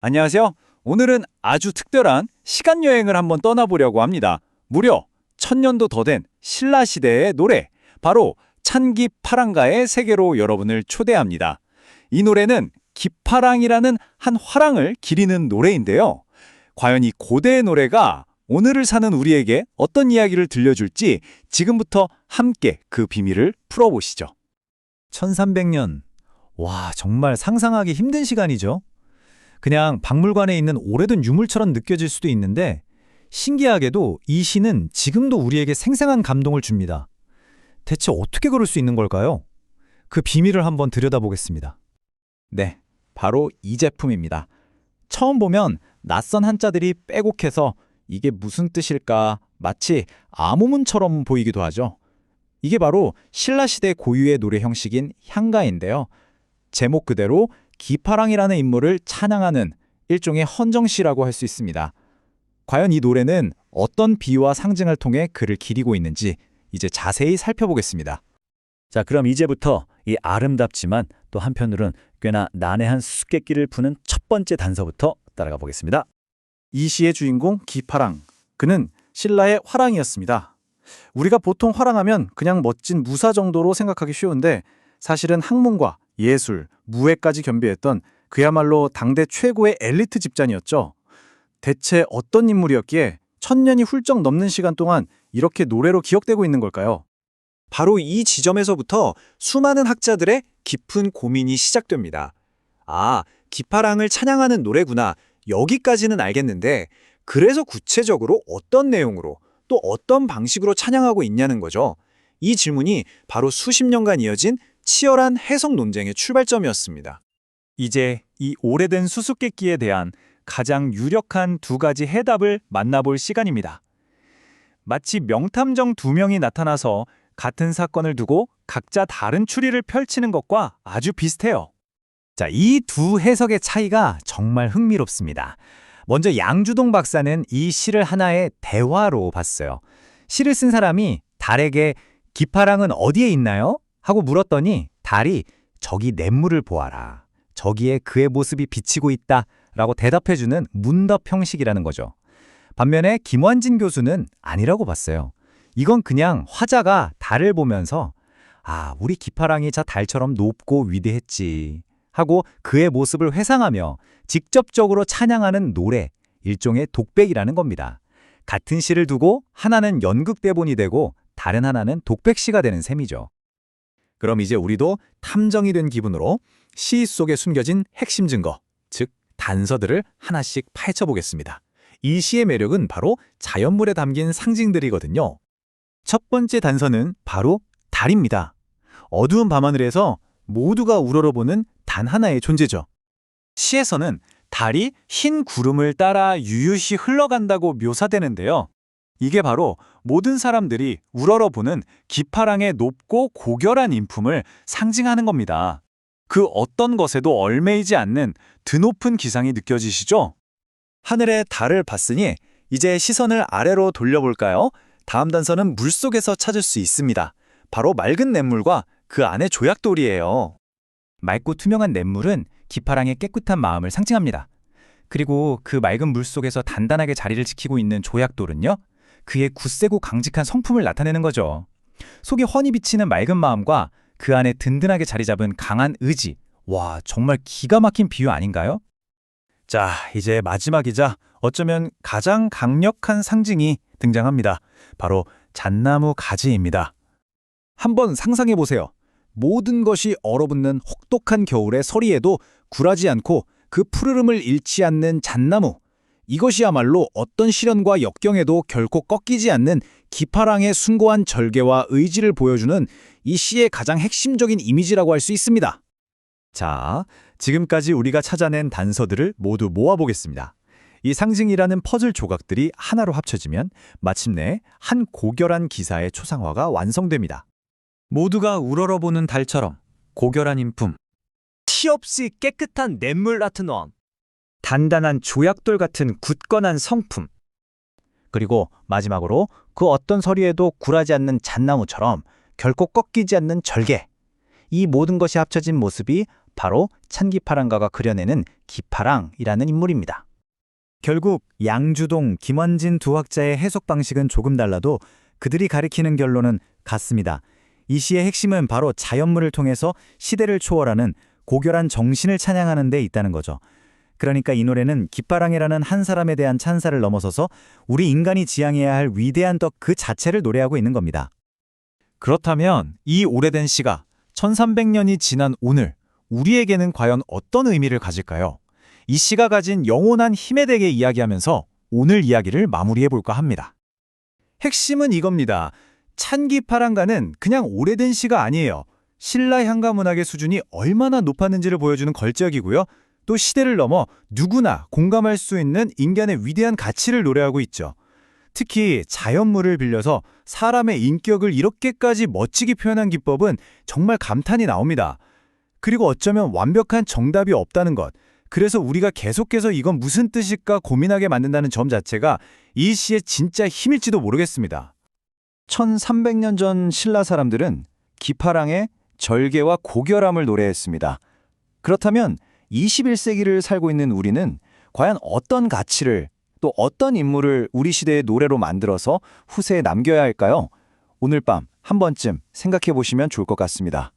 안녕하세요. 오늘은 아주 특별한 시간 여행을 한번 떠나보려고 합니다. 무려 1000년도 더 된 신라 시대의 노래, 바로 찬기파랑가의 세계로 여러분을 초대합니다. 이 노래는 기파랑이라는 한 화랑을 기리는 노래인데요. 과연 이 고대의 노래가 오늘을 사는 우리에게 어떤 이야기를 들려줄지 지금부터 함께 그 비밀을 풀어보시죠. 1300년. 와, 정말 상상하기 힘든 시간이죠. 그냥 박물관에 있는 오래된 유물처럼 느껴질 수도 있는데 신기하게도 이 시는 지금도 우리에게 생생한 감동을 줍니다. 대체 어떻게 그럴 수 있는 걸까요? 그 비밀을 한번 들여다보겠습니다. 네, 바로 이 제품입니다. 처음 보면 낯선 한자들이 빼곡해서 이게 무슨 뜻일까 마치 암호문처럼 보이기도 하죠. 이게 바로 신라시대 고유의 노래 형식인 향가인데요. 제목 그대로 기파랑이라는 인물을 찬양하는 일종의 헌정시라고 할 수 있습니다. 과연 이 노래는 어떤 비유와 상징을 통해 그를 기리고 있는지 이제 자세히 살펴보겠습니다. 자, 그럼 이제부터 이 아름답지만 또 한편으론 꽤나 난해한 수수께끼를 푸는 첫 번째 단서부터 따라가 보겠습니다. 이 시의 주인공 기파랑, 그는 신라의 화랑이었습니다. 우리가 보통 화랑하면 그냥 멋진 무사 정도로 생각하기 쉬운데 사실은 학문과 예술, 무예까지 겸비했던 그야말로 당대 최고의 엘리트 집단이었죠. 대체 어떤 인물이었기에 1000년이 훌쩍 넘는 시간 동안 이렇게 노래로 기억되고 있는 걸까요? 바로 이 지점에서부터 수많은 학자들의 깊은 고민이 시작됩니다. 아, 기파랑을 찬양하는 노래구나. 여기까지는 알겠는데 그래서 구체적으로 어떤 내용으로 또 어떤 방식으로 찬양하고 있냐는 거죠. 이 질문이 바로 수십 년간 이어진 치열한 해석 논쟁의 출발점이었습니다. 이제 이 오래된 수수께끼에 대한 가장 유력한 두 가지 해답을 만나볼 시간입니다. 마치 명탐정 두 명이 나타나서 같은 사건을 두고 각자 다른 추리를 펼치는 것과 아주 비슷해요. 자, 이 두 해석의 차이가 정말 흥미롭습니다. 먼저 양주동 박사는 이 시를 하나의 대화로 봤어요. 시를 쓴 사람이 달에게 기파랑은 어디에 있나요? 하고 물었더니 달이 저기 냇물을 보아라. 저기에 그의 모습이 비치고 있다. 라고 대답해주는 문답 형식이라는 거죠. 반면에 김완진 교수는 아니라고 봤어요. 이건 그냥 화자가 달을 보면서 우리 기파랑이 저 달처럼 높고 위대했지 하고 그의 모습을 회상하며 직접적으로 찬양하는 노래, 일종의 독백이라는 겁니다. 같은 시를 두고 하나는 연극대본이 되고 다른 하나는 독백시가 되는 셈이죠. 그럼 이제 우리도 탐정이 된 기분으로 시 속에 숨겨진 핵심 증거, 즉 단서들을 하나씩 파헤쳐보겠습니다. 이 시의 매력은 바로 자연물에 담긴 상징들이거든요. 첫 번째 단서는 바로 달입니다. 어두운 밤하늘에서 모두가 우러러보는 단 하나의 존재죠. 시에서는 달이 흰 구름을 따라 유유히 흘러간다고 묘사되는데요. 이게 바로 모든 사람들이 우러러보는 기파랑의 높고 고결한 인품을 상징하는 겁니다. 그 어떤 것에도 얽매이지 않는 드높은 기상이 느껴지시죠? 하늘의 달을 봤으니 이제 시선을 아래로 돌려볼까요? 다음 단서는 물속에서 찾을 수 있습니다. 바로 맑은 냇물과 그 안에 조약돌이에요. 맑고 투명한 냇물은 기파랑의 깨끗한 마음을 상징합니다. 그리고 그 맑은 물 속에서 단단하게 자리를 지키고 있는 조약돌은요, 그의 굳세고 강직한 성품을 나타내는 거죠. 속에 훤히 비치는 맑은 마음과 그 안에 든든하게 자리 잡은 강한 의지. 와, 정말 기가 막힌 비유 아닌가요? 자, 이제 마지막이자 어쩌면 가장 강력한 상징이 등장합니다. 바로 잣나무 가지입니다. 한번 상상해보세요. 모든 것이 얼어붙는 혹독한 겨울의 서리에도 굴하지 않고 그 푸르름을 잃지 않는 잣나무. 이것이야말로 어떤 시련과 역경에도 결코 꺾이지 않는 기파랑의 숭고한 절개와 의지를 보여주는 이 시의 가장 핵심적인 이미지라고 할 수 있습니다. 자, 지금까지 우리가 찾아낸 단서들을 모두 모아보겠습니다. 이 상징이라는 퍼즐 조각들이 하나로 합쳐지면 마침내 한 고결한 기사의 초상화가 완성됩니다. 모두가 우러러보는 달처럼 고결한 인품, 티 없이 깨끗한 냇물 같은 원, 단단한 조약돌 같은 굳건한 성품. 그리고 마지막으로 그 어떤 서리에도 굴하지 않는 잣나무처럼 결코 꺾이지 않는 절개. 이 모든 것이 합쳐진 모습이 바로 찬기파랑가가 그려내는 기파랑이라는 인물입니다. 결국 양주동, 김원진 두 학자의 해석 방식은 조금 달라도 그들이 가리키는 결론은 같습니다. 이 시의 핵심은 바로 자연물을 통해서 시대를 초월하는 고결한 정신을 찬양하는 데 있다는 거죠. 그러니까 이 노래는 기파랑이라는 한 사람에 대한 찬사를 넘어서서 우리 인간이 지향해야 할 위대한 덕 그 자체를 노래하고 있는 겁니다. 그렇다면 이 오래된 시가 1300년이 지난 오늘 우리에게는 과연 어떤 의미를 가질까요? 이 시가 가진 영원한 힘에 대해 이야기하면서 오늘 이야기를 마무리해볼까 합니다. 핵심은 이겁니다. 찬기파랑가는 그냥 오래된 시가 아니에요. 신라 향가 문학의 수준이 얼마나 높았는지를 보여주는 걸작이고요. 또 시대를 넘어 누구나 공감할 수 있는 인간의 위대한 가치를 노래하고 있죠. 특히 자연물을 빌려서 사람의 인격을 이렇게까지 멋지게 표현한 기법은 정말 감탄이 나옵니다. 그리고 어쩌면 완벽한 정답이 없다는 것. 그래서 우리가 계속해서 이건 무슨 뜻일까 고민하게 만든다는 점 자체가 이 시의 진짜 힘일지도 모르겠습니다. 1300년 전 신라 사람들은 기파랑의 절개와 고결함을 노래했습니다. 그렇다면 21세기를 살고 있는 우리는 과연 어떤 가치를 또 어떤 인물을 우리 시대의 노래로 만들어서 후세에 남겨야 할까요? 오늘 밤 한 번쯤 생각해 보시면 좋을 것 같습니다.